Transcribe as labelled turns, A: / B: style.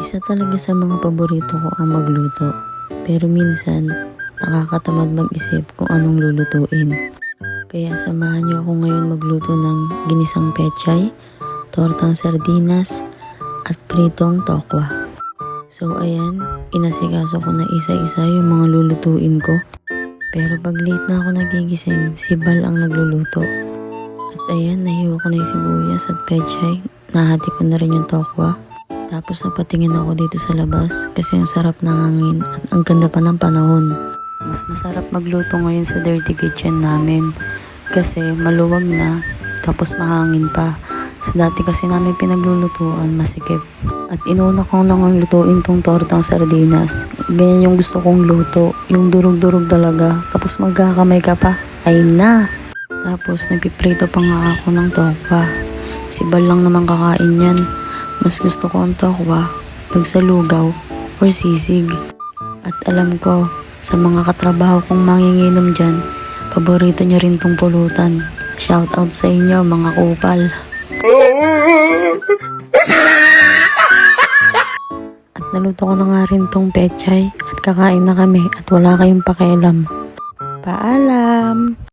A: Isa talaga sa mga paborito ko ang magluto. Pero minsan, nakakatamad mag-isip kung anong lulutuin. Kaya samahan niyo ako ngayon magluto ng ginisang pechay, tortang sardinas, at pritong tokwa. So ayan, inasikaso ko na isa-isa yung mga lulutuin ko. Pero pag late na ako nagigising, si Bal ang nagluluto. At ayan, nahiwa ko na yung sibuyas at pechay. Nahati ko na rin yung tokwa. Tapos napatingin ako dito sa labas kasi ang sarap ng hangin at ang ganda pa ng panahon. Mas masarap magluto ngayon sa dirty kitchen namin kasi maluwag na tapos mahangin pa. Sa dati kasi namin pinaglulutuan masikip. At inuna ko nang lutuin tong tortang sardinas. Ganyan yung gusto kong luto. Yung durog-durog talaga. Tapos magkakamay ka pa. Ay na! Tapos nagpiprito pa nga ako ng tokwa. Si Bal lang naman kakain yan. Mas gusto ko ang tokwa pag sa lugaw or sisig. At alam ko, sa mga katrabaho kong manginginom dyan, paborito nyo rin tong pulutan. Shout out sa inyo mga kupal. At naluto ko na nga rin tong pechay at kakain na kami at wala kayong pakialam. Paalam!